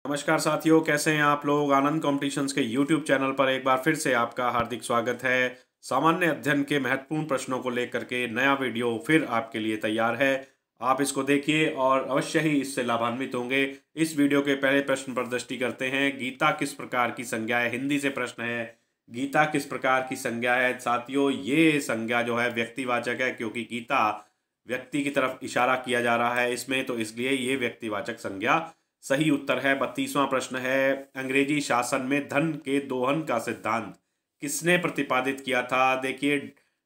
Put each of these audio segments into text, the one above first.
नमस्कार साथियों, कैसे हैं आप लोग। आनंद कॉम्पिटिशन्स के YouTube चैनल पर एक बार फिर से आपका हार्दिक स्वागत है। सामान्य अध्ययन के महत्वपूर्ण प्रश्नों को लेकर के नया वीडियो फिर आपके लिए तैयार है। आप इसको देखिए और अवश्य ही इससे लाभान्वित होंगे। इस वीडियो के पहले प्रश्न पर दृष्टि करते हैं। गीता किस प्रकार की संज्ञा है? हिंदी से प्रश्न है, गीता किस प्रकार की संज्ञा है? साथियों, ये संज्ञा जो है व्यक्तिवाचक है, क्योंकि गीता व्यक्ति की तरफ इशारा किया जा रहा है इसमें, तो इसलिए ये व्यक्तिवाचक संज्ञा सही उत्तर है। 32वां प्रश्न है, अंग्रेजी शासन में धन के दोहन का सिद्धांत किसने प्रतिपादित किया था? देखिए,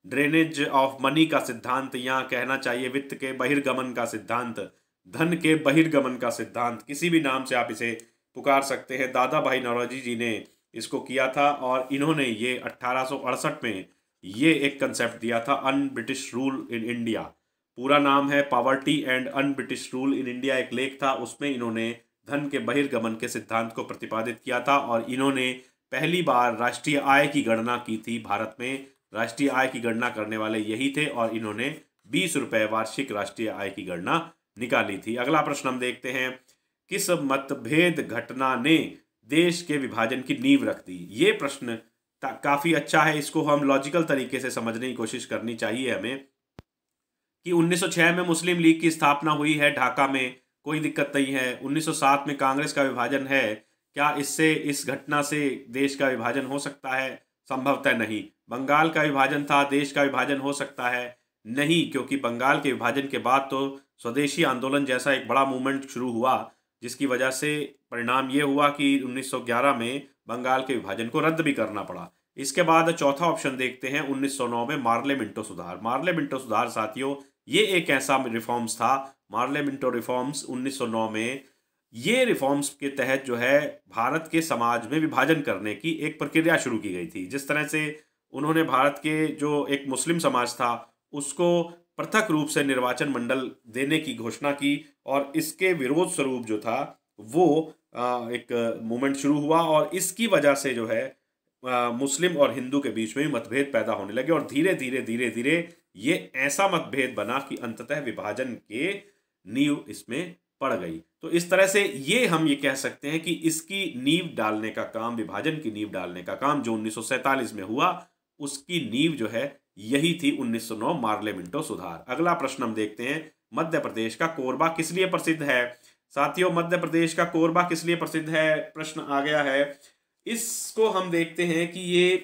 ड्रेनेज ऑफ मनी का सिद्धांत, यहाँ कहना चाहिए वित्त के बहिर्गमन का सिद्धांत, धन के बहिर्गमन का सिद्धांत, किसी भी नाम से आप इसे पुकार सकते हैं। दादा भाई नौरोजी जी ने इसको किया था और इन्होंने ये 1868 में ये एक कंसेप्ट दिया था, un British rule in India. पूरा नाम है poverty and un British rule in India. एक लेख था, उसमें इन्होंने धन के बहिर्गमन के सिद्धांत को प्रतिपादित किया था और इन्होंने पहली बार राष्ट्रीय आय की गणना की थी। भारत में राष्ट्रीय आय की गणना करने वाले यही थे और इन्होंने 20 रुपये वार्षिक राष्ट्रीय आय की गणना निकाली थी। अगला प्रश्न हम देखते हैं, किस मतभेद घटना ने देश के विभाजन की नींव रख दी? ये प्रश्न काफी अच्छा है, इसको हम लॉजिकल तरीके से समझने की कोशिश करनी चाहिए हमें। कि 1906 में मुस्लिम लीग की स्थापना हुई है ढाका में, कोई दिक्कत नहीं है। 1907 में कांग्रेस का विभाजन है, क्या इससे, इस घटना से देश का विभाजन हो सकता है? संभवतः नहीं। बंगाल का विभाजन था, देश का विभाजन हो सकता है? नहीं, क्योंकि बंगाल के विभाजन के बाद तो स्वदेशी आंदोलन जैसा एक बड़ा मूवमेंट शुरू हुआ, जिसकी वजह से परिणाम ये हुआ कि 1911 में बंगाल के विभाजन को रद्द भी करना पड़ा। इसके बाद चौथा ऑप्शन देखते हैं, 1909 में मार्ले मिंटो सुधार। मार्ले मिंटो सुधार साथियों, ये एक ऐसा रिफॉर्म्स था, मार्ले मिंटो रिफॉर्म्स 1909 में। ये रिफॉर्म्स के तहत जो है भारत के समाज में विभाजन करने की एक प्रक्रिया शुरू की गई थी। जिस तरह से उन्होंने भारत के जो एक मुस्लिम समाज था उसको पृथक रूप से निर्वाचन मंडल देने की घोषणा की और इसके विरोध स्वरूप जो था वो एक मूवमेंट शुरू हुआ और इसकी वजह से जो है मुस्लिम और हिंदू के बीच में मतभेद पैदा होने लगे और धीरे धीरे धीरे धीरे ये ऐसा मतभेद बना कि अंततः विभाजन के नींव इसमें पड़ गई। तो इस तरह से ये हम ये कह सकते हैं कि इसकी नींव डालने का काम, विभाजन की नींव डालने का काम जो 1947 में हुआ, उसकी नींव जो है यही थी 1909 मार्ले मिंटो सुधार। अगला प्रश्न हम देखते हैं, मध्य प्रदेश का कोरबा किस लिए प्रसिद्ध है? साथियों, मध्य प्रदेश का कोरबा किस लिए प्रसिद्ध है? प्रश्न आ गया है। इसको हम देखते हैं कि ये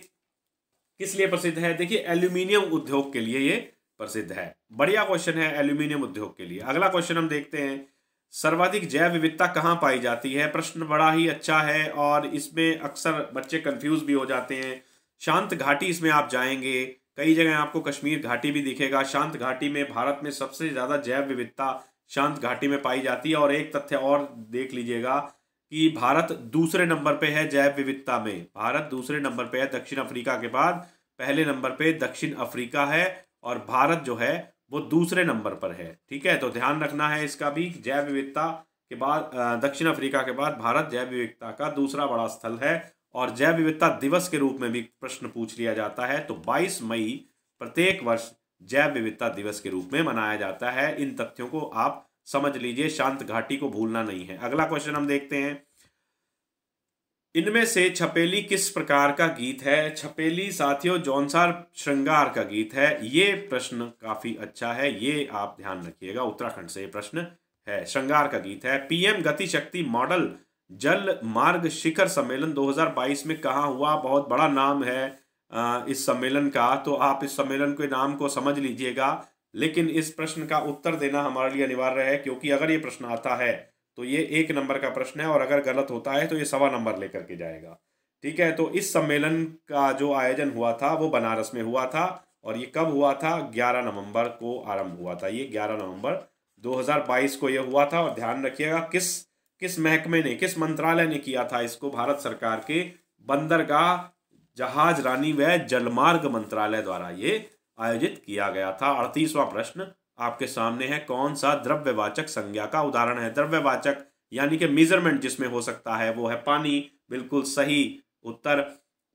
किस लिए प्रसिद्ध है। देखिए, एल्यूमिनियम उद्योग के लिए ये प्रसिद्ध है। बढ़िया क्वेश्चन है, एल्यूमिनियम उद्योग के लिए। अगला क्वेश्चन हम देखते हैं, सर्वाधिक जैव विविधता कहाँ पाई जाती है? प्रश्न बड़ा ही अच्छा है और इसमें अक्सर बच्चे कंफ्यूज भी हो जाते हैं। शांत घाटी, इसमें आप जाएंगे, कई जगह आपको कश्मीर घाटी भी दिखेगा। शांत घाटी में भारत में सबसे ज्यादा जैव विविधता शांत घाटी में पाई जाती है। और एक तथ्य और देख लीजिएगा कि भारत दूसरे नंबर पे है जैव विविधता में। भारत दूसरे नंबर पे है दक्षिण अफ्रीका के बाद। पहले नंबर पे दक्षिण अफ्रीका है और भारत जो है वो दूसरे नंबर पर है। ठीक है, तो ध्यान रखना है इसका भी। जैव विविधता के बाद दक्षिण अफ्रीका के बाद भारत जैव विविधता का दूसरा बड़ा स्थल है। और जैव विविधता दिवस के रूप में भी प्रश्न पूछ लिया जाता है, तो 22 मई प्रत्येक वर्ष जैव विविधता दिवस के रूप में मनाया जाता है। इन तथ्यों को आप समझ लीजिए, शांत घाटी को भूलना नहीं है। अगला क्वेश्चन हम देखते हैं, इनमें से छपेली किस प्रकार का गीत है? छपेली साथियों जौनसार श्रृंगार का गीत है। ये प्रश्न काफी अच्छा है, ये आप ध्यान रखिएगा, उत्तराखंड से ये प्रश्न है, श्रृंगार का गीत है। पीएम गति शक्ति मॉडल जल मार्ग शिखर सम्मेलन 2022 में कहाँ हुआ? बहुत बड़ा नाम है इस सम्मेलन का, तो आप इस सम्मेलन के नाम को समझ लीजिएगा। लेकिन इस प्रश्न का उत्तर देना हमारे लिए अनिवार्य है, क्योंकि अगर ये प्रश्न आता है तो ये 1 नंबर का प्रश्न है और अगर गलत होता है तो ये 1.25 नंबर लेकर के जाएगा। ठीक है, तो इस सम्मेलन का जो आयोजन हुआ था वो बनारस में हुआ था और ये कब हुआ था? 11 नवंबर को आरंभ हुआ था। ये 11 नवंबर 2022 को ये हुआ था। और ध्यान रखिएगा किस महकमे ने, किस मंत्रालय ने किया था इसको? भारत सरकार के बंदरगाह, जहाज रानी व जलमार्ग मंत्रालय द्वारा ये आयोजित किया गया था। 38वां प्रश्न आपके सामने है, कौन सा द्रव्यवाचक संज्ञा का उदाहरण है? द्रव्यवाचक यानी कि मेजरमेंट जिसमें हो सकता है वो है पानी। बिल्कुल सही उत्तर।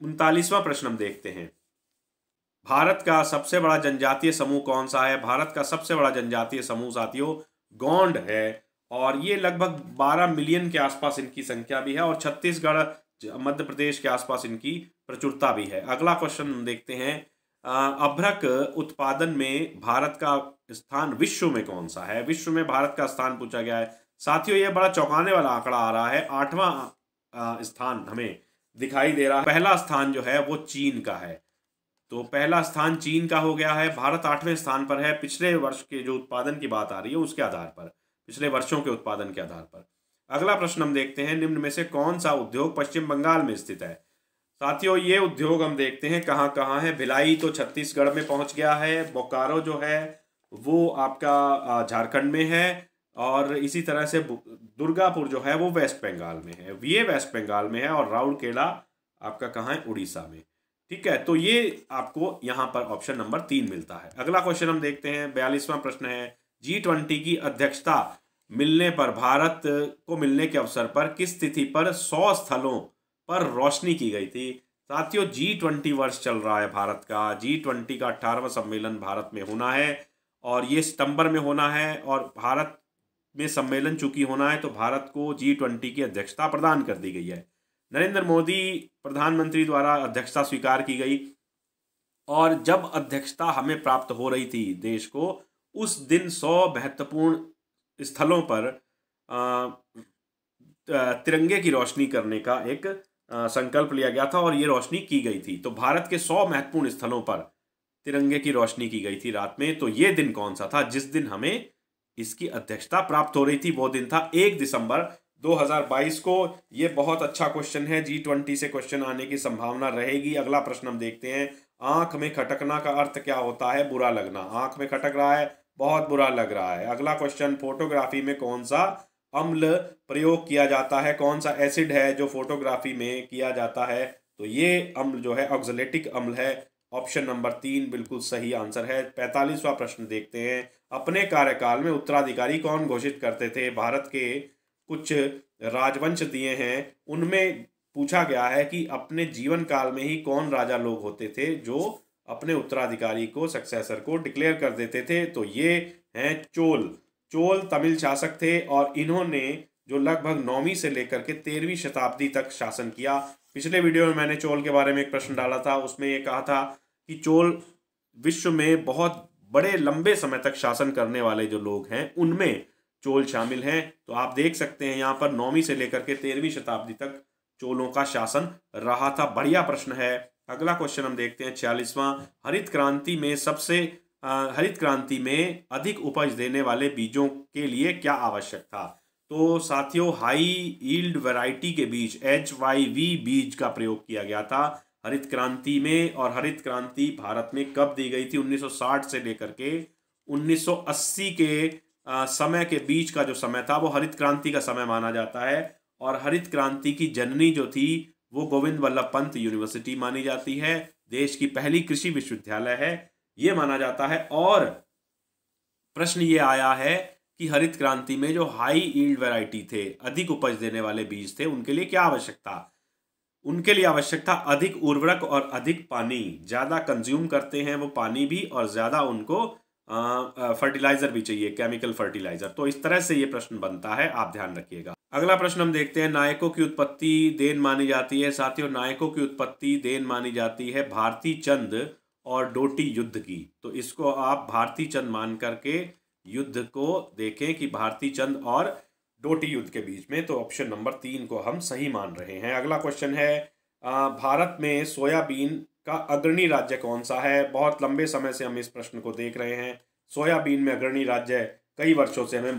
39वां प्रश्न हम देखते हैं, भारत का सबसे बड़ा जनजातीय समूह कौन सा है? भारत का सबसे बड़ा जनजातीय समूह साथियों गोंड है और ये लगभग 12 मिलियन के आसपास इनकी संख्या भी है, और छत्तीसगढ़ मध्य प्रदेश के आसपास इनकी प्रचुरता भी है। अगला क्वेश्चन हम देखते हैं, अभ्रक उत्पादन में भारत का स्थान विश्व में कौन सा है? विश्व में भारत का स्थान पूछा गया है। साथियों, ये बड़ा चौंकाने वाला आंकड़ा आ रहा है, 8वां स्थान हमें दिखाई दे रहा है। पहला स्थान जो है वो चीन का है, तो पहला स्थान चीन का हो गया है। भारत 8वें स्थान पर है, पिछले वर्ष के जो उत्पादन की बात आ रही है उसके आधार पर, पिछले वर्षों के उत्पादन के आधार पर। अगला प्रश्न हम देखते हैं, निम्न में से कौन सा उद्योग पश्चिम बंगाल में स्थित है? साथियों, ये उद्योग हम देखते हैं कहाँ कहाँ है। भिलाई तो छत्तीसगढ़ में पहुंच गया है, बोकारो जो है वो आपका झारखंड में है, और इसी तरह से दुर्गापुर जो है वो वेस्ट बंगाल में है, ये वेस्ट बंगाल में है, और राउरकेला आपका कहाँ है? उड़ीसा में। ठीक है, तो ये आपको यहाँ पर ऑप्शन नंबर 3 मिलता है। अगला क्वेश्चन हम देखते हैं, 42वां प्रश्न है, G20 की अध्यक्षता मिलने पर भारत को मिलने के अवसर पर किस तिथि पर 100 स्थलों पर रोशनी की गई थी? साथियों, G20 वर्ष चल रहा है भारत का, G20 का 18वां सम्मेलन भारत में होना है, और ये सितंबर में होना है, और भारत में सम्मेलन चूंकि होना है तो भारत को G20 की अध्यक्षता प्रदान कर दी गई है। नरेंद्र मोदी प्रधानमंत्री द्वारा अध्यक्षता स्वीकार की गई, और जब अध्यक्षता हमें प्राप्त हो रही थी देश को, उस दिन 100 महत्वपूर्ण स्थलों पर तिरंगे की रोशनी करने का एक संकल्प लिया गया था, और ये रोशनी की गई थी। तो भारत के 100 महत्वपूर्ण स्थलों पर तिरंगे की रोशनी की गई थी रात में। तो ये दिन कौन सा था जिस दिन हमें इसकी अध्यक्षता प्राप्त हो रही थी? वो दिन था 1 दिसंबर 2022 को। ये बहुत अच्छा क्वेश्चन है, G20 से क्वेश्चन आने की संभावना रहेगी। अगला प्रश्न हम देखते हैं, आंख में खटकना का अर्थ क्या होता है? बुरा लगना। आंख में खटक रहा है, बहुत बुरा लग रहा है। अगला क्वेश्चन, फोटोग्राफी में कौन सा अम्ल प्रयोग किया जाता है? कौन सा एसिड है जो फोटोग्राफी में किया जाता है? तो ये अम्ल जो है ऑक्जेलेटिक अम्ल है। ऑप्शन नंबर 3 बिल्कुल सही आंसर है। 45वां प्रश्न देखते हैं, अपने कार्यकाल में उत्तराधिकारी कौन घोषित करते थे? भारत के कुछ राजवंश दिए हैं, उनमें पूछा गया है कि अपने जीवन काल में ही कौन राजा लोग होते थे जो अपने उत्तराधिकारी को, सक्सेसर को डिक्लेयर कर देते थे? तो ये हैं चोल। चोल तमिल शासक थे, और इन्होंने जो लगभग 9वीं से लेकर के 13वीं शताब्दी तक शासन किया। पिछले वीडियो में मैंने चोल के बारे में एक प्रश्न डाला था, उसमें ये कहा था कि चोल विश्व में बहुत बड़े लंबे समय तक शासन करने वाले जो लोग हैं उनमें चोल शामिल हैं। तो आप देख सकते हैं यहाँ पर 9वीं से लेकर के 13वीं शताब्दी तक चोलों का शासन रहा था। बढ़िया प्रश्न है। अगला क्वेश्चन हम देखते हैं, 46वां, हरित क्रांति में अधिक उपज देने वाले बीजों के लिए क्या आवश्यक था? तो साथियों, हाई यील्ड वैरायटी के बीज HYV बीज का प्रयोग किया गया था हरित क्रांति में। और हरित क्रांति भारत में कब दी गई थी? 1960 से लेकर के 1980 के समय के बीच का जो समय था वो हरित क्रांति का समय माना जाता है। और हरित क्रांति की जननी जो थी वो गोविंद वल्लभ पंत यूनिवर्सिटी मानी जाती है, देश की पहली कृषि विश्वविद्यालय है ये माना जाता है। और प्रश्न ये आया है कि हरित क्रांति में जो हाई यील्ड वैरायटी थे, अधिक उपज देने वाले बीज थे, उनके लिए क्या आवश्यक था? उनके लिए आवश्यक था अधिक उर्वरक और अधिक पानी। ज़्यादा कंज्यूम करते हैं वो पानी भी, और ज़्यादा उनको फर्टिलाइजर भी चाहिए, केमिकल फर्टिलाइजर। तो इस तरह से ये प्रश्न बनता है, आप ध्यान रखिएगा। अगला प्रश्न हम देखते हैं, नायकों की उत्पत्ति देन मानी जाती है। साथियों, नायकों की उत्पत्ति देन मानी जाती है भारती चंद और डोटी युद्ध की। तो इसको आप भारती चंद मान करके युद्ध को देखें कि भारती चंद और डोटी युद्ध के बीच में। तो ऑप्शन नंबर 3 को हम सही मान रहे हैं। अगला क्वेश्चन है, भारत में सोयाबीन का अग्रणी राज्य कौन सा है? बहुत लंबे समय से हम इस प्रश्न को देख रहे हैं। सोयाबीन में अग्रणी राज्य कई वर्षों से हमें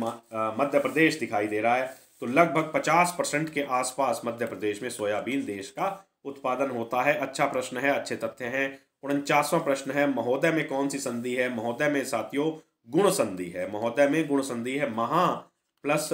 मध्य प्रदेश दिखाई दे रहा है। तो लगभग 50% के आसपास मध्य प्रदेश में सोयाबीन देश का उत्पादन होता है। अच्छा प्रश्न है, अच्छे तथ्य हैं। 49वां प्रश्न है, महोदय में कौन सी संधि है? महोदय में साथियों गुण संधि है। महोदय में गुण संधि है। महा प्लस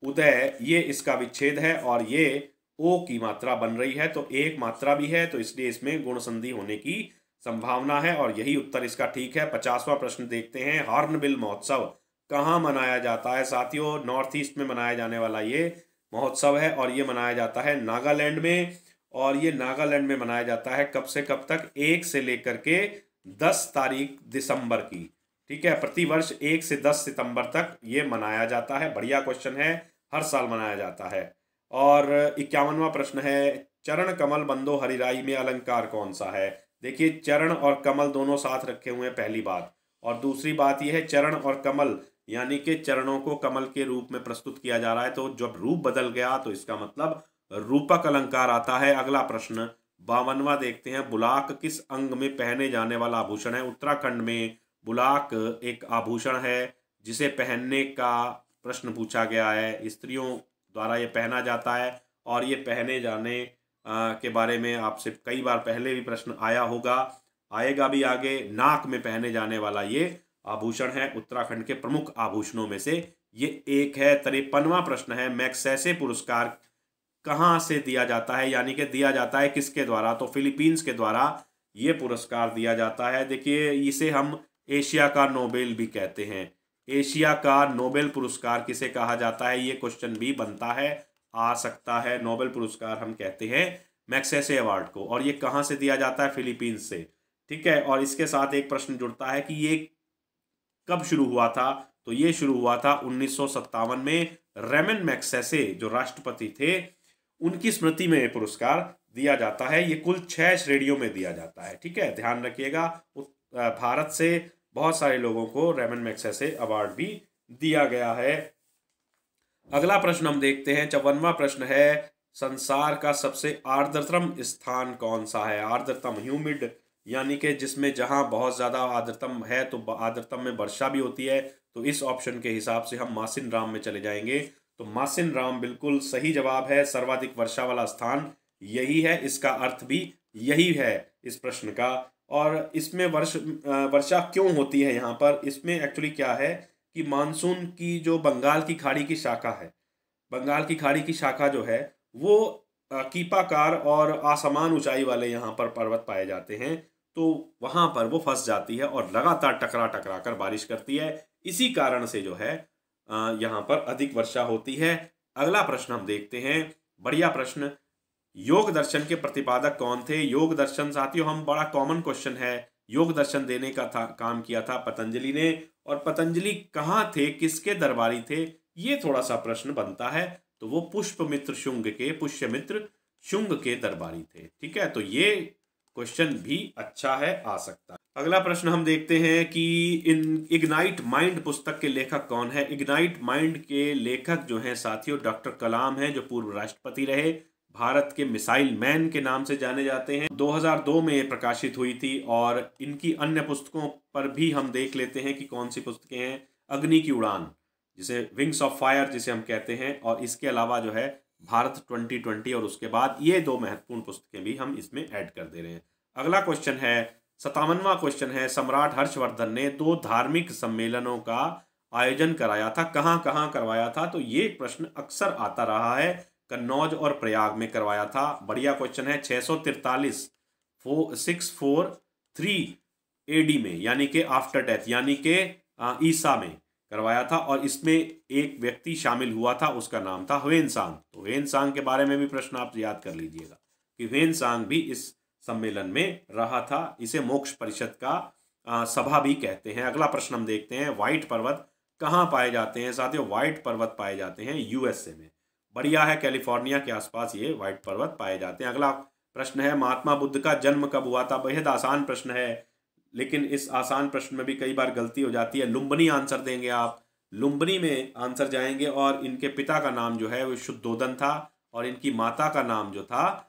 उदय ये इसका विच्छेद है, और ये ओ की मात्रा बन रही है, तो एक मात्रा भी है, तो इसलिए इसमें गुण संधि होने की संभावना है, और यही उत्तर इसका ठीक है। 50वां प्रश्न देखते हैं, हॉर्नबिल महोत्सव कहाँ मनाया जाता है? साथियों, नॉर्थ ईस्ट में मनाया जाने वाला ये महोत्सव है, और ये मनाया जाता है नागालैंड में। और ये नागालैंड में मनाया जाता है कब से कब तक? 1 से लेकर के 10 तारीख दिसंबर की। ठीक है, प्रतिवर्ष 1 से 10 सितंबर तक ये मनाया जाता है। बढ़िया क्वेश्चन है, हर साल मनाया जाता है। और 51वां प्रश्न है, चरण कमल बंदो हरिराई में अलंकार कौन सा है? देखिए, चरण और कमल दोनों साथ रखे हुए हैं, पहली बात। और दूसरी बात यह है, चरण और कमल यानी कि चरणों को कमल के रूप में प्रस्तुत किया जा रहा है, तो जब रूप बदल गया तो इसका मतलब रूपक अलंकार आता है। अगला प्रश्न 52वां देखते हैं, बुलाक किस अंग में पहने जाने वाला आभूषण है? उत्तराखंड में बुलाक एक आभूषण है जिसे पहनने का प्रश्न पूछा गया है। स्त्रियों द्वारा ये पहना जाता है और ये पहने जाने के बारे में आपसे कई बार पहले भी प्रश्न आया होगा, आएगा भी आगे। नाक में पहने जाने वाला ये आभूषण है, उत्तराखंड के प्रमुख आभूषणों में से ये एक है। 53वां प्रश्न है, मैग्सेसे पुरस्कार कहाँ से दिया जाता है, यानी कि दिया जाता है किसके द्वारा? तो फिलीपींस के द्वारा ये पुरस्कार दिया जाता है। देखिए, इसे हम एशिया का नोबेल भी कहते हैं। एशिया का नोबेल पुरस्कार किसे कहा जाता है, ये क्वेश्चन भी बनता है, आ सकता है। नोबेल पुरस्कार हम कहते हैं मैग्सेसे अवार्ड को, और ये कहाँ से दिया जाता है? फिलीपींस से। ठीक है, और इसके साथ एक प्रश्न जुड़ता है कि ये कब शुरू हुआ था? तो ये शुरू हुआ था 1957 में। रेमन मैग्सेसे जो राष्ट्रपति थे, उनकी स्मृति में ये पुरस्कार दिया जाता है। ये कुल 6 श्रेणियों में दिया जाता है। ठीक है, ध्यान रखिएगा। भारत से बहुत सारे लोगों को रेमन मैग्सेसे अवार्ड भी दिया गया है। अगला प्रश्न हम देखते हैं, 54वां प्रश्न है, संसार का सबसे आर्द्रतम स्थान कौन सा है? आर्द्रतम, ह्यूमिड, यानी कि जिसमें जहां बहुत ज़्यादा आर्द्रतम है तो आर्द्रतम में वर्षा भी होती है, तो इस ऑप्शन के हिसाब से हम मासिन राम में चले जाएंगे। तो मासिन राम बिल्कुल सही जवाब है। सर्वाधिक वर्षा वाला स्थान यही है, इसका अर्थ भी यही है इस प्रश्न का। और इसमें वर्षा क्यों होती है यहाँ पर? इसमें एक्चुअली क्या है कि मानसून की जो बंगाल की खाड़ी की शाखा है, बंगाल की खाड़ी की शाखा जो है वो कीपाकार और असमान ऊंचाई वाले यहाँ पर पर्वत पाए जाते हैं, तो वहाँ पर वो फंस जाती है और लगातार टकरा टकरा कर बारिश करती है। इसी कारण से जो है यहाँ पर अधिक वर्षा होती है। अगला प्रश्न हम देखते हैं, बढ़िया प्रश्न, योग दर्शन के प्रतिपादक कौन थे? योग दर्शन साथियों, हम बड़ा कॉमन क्वेश्चन है, योग दर्शन देने का काम किया था पतंजलि ने। और पतंजलि कहाँ थे, किसके दरबारी थे, ये थोड़ा सा प्रश्न बनता है। तो वो पुष्यमित्र शुंग के दरबारी थे। ठीक है, तो ये क्वेश्चन भी अच्छा है, आ सकता है। अगला प्रश्न हम देखते हैं कि इग्नाइट माइंड पुस्तक के लेखक कौन है? इग्नाइट माइंड के लेखक जो हैं साथियों, डॉक्टर कलाम हैं, जो पूर्व राष्ट्रपति रहे, भारत के मिसाइल मैन के नाम से जाने जाते हैं। 2002 में ये प्रकाशित हुई थी। और इनकी अन्य पुस्तकों पर भी हम देख लेते हैं कि कौन सी पुस्तकें हैं। अग्नि की उड़ान, जिसे विंग्स ऑफ फायर जिसे हम कहते हैं, और इसके अलावा जो है भारत 2020, और उसके बाद ये 2 महत्वपूर्ण पुस्तकें भी हम इसमें ऐड कर दे रहे हैं। अगला क्वेश्चन है, 57वां क्वेश्चन है, सम्राट हर्षवर्धन ने 2 धार्मिक सम्मेलनों का आयोजन कराया था, कहाँ कहाँ करवाया था? तो ये प्रश्न अक्सर आता रहा है, कन्नौज और प्रयाग में करवाया था। बढ़िया क्वेश्चन है। 643 एडी में, यानी कि आफ्टर डेथ, यानी कि ईसा में करवाया था। और इसमें एक व्यक्ति शामिल हुआ था, उसका नाम था ह्वेनसांग। तो ह्वेनसांग के बारे में भी प्रश्न आप याद कर लीजिएगा कि ह्वेनसांग भी इस सम्मेलन में रहा था। इसे मोक्ष परिषद का सभा भी कहते हैं। अगला प्रश्न हम देखते हैं, व्हाइट पर्वत कहाँ पाए जाते हैं? साथियों, व्हाइट पर्वत पाए जाते हैं यूएसए में। बढ़िया है, कैलिफोर्निया के आसपास ये व्हाइट पर्वत पाए जाते हैं। अगला प्रश्न है, महात्मा बुद्ध का जन्म कब हुआ था? बेहद आसान प्रश्न है, लेकिन इस आसान प्रश्न में भी कई बार गलती हो जाती है। लुम्बिनी आंसर देंगे आप, लुम्बिनी में आंसर जाएंगे। और इनके पिता का नाम जो है वो शुद्धोदन था, और इनकी माता का नाम जो था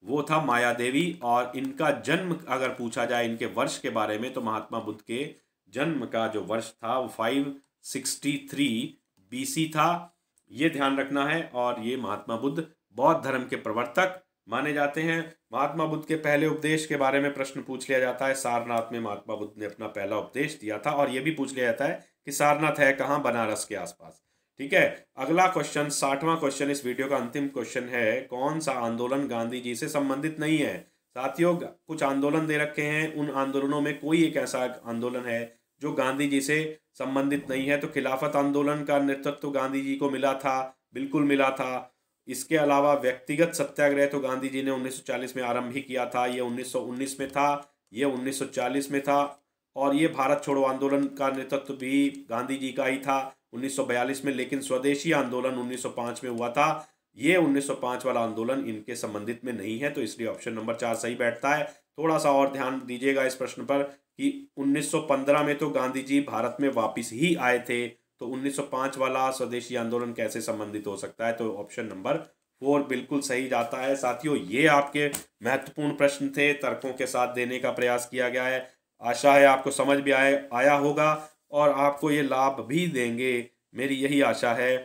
वो था माया देवी। और इनका जन्म अगर पूछा जाए इनके वर्ष के बारे में, तो महात्मा बुद्ध के जन्म का जो वर्ष था वो 563 BC था, ये ध्यान रखना है। और ये महात्मा बुद्ध बौद्ध धर्म के प्रवर्तक माने जाते हैं। महात्मा बुद्ध के पहले उपदेश के बारे में प्रश्न पूछ लिया जाता है। सारनाथ में महात्मा बुद्ध ने अपना पहला उपदेश दिया था। और ये भी पूछ लिया जाता है कि सारनाथ है कहाँ? बनारस के आसपास। ठीक है, अगला क्वेश्चन, 60वां क्वेश्चन, इस वीडियो का अंतिम क्वेश्चन है, कौन सा आंदोलन गांधी जी से संबंधित नहीं है? साथियों, कुछ आंदोलन दे रखे हैं, उन आंदोलनों में कोई एक ऐसा आंदोलन है जो गांधी जी से संबंधित नहीं है। तो खिलाफत आंदोलन का नेतृत्व तो गांधी जी को मिला था, बिल्कुल मिला था। इसके अलावा व्यक्तिगत सत्याग्रह तो गांधी जी ने 1940 में आरंभ ही किया था, ये 1919 में था, ये 1940 में था। और ये भारत छोड़ो आंदोलन का नेतृत्व भी गांधी जी का ही था 1942 में, लेकिन स्वदेशी आंदोलन 1905 में हुआ था। ये 1905 वाला आंदोलन इनके संबंधित में नहीं है, तो इसलिए ऑप्शन नंबर 4 सही बैठता है। थोड़ा सा और ध्यान दीजिएगा इस प्रश्न पर कि 1915 में तो गांधी जी भारत में वापस ही आए थे, तो 1905 वाला स्वदेशी आंदोलन कैसे संबंधित हो सकता है, तो ऑप्शन नंबर 4 बिल्कुल सही जाता है। साथियों, ये आपके महत्वपूर्ण प्रश्न थे, तर्कों के साथ देने का प्रयास किया गया है। आशा है आपको समझ भी आया होगा और आपको ये लाभ भी देंगे, मेरी यही आशा है।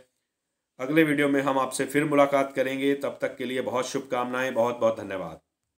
अगले वीडियो में हम आपसे फिर मुलाकात करेंगे, तब तक के लिए बहुत शुभकामनाएं, बहुत बहुत धन्यवाद।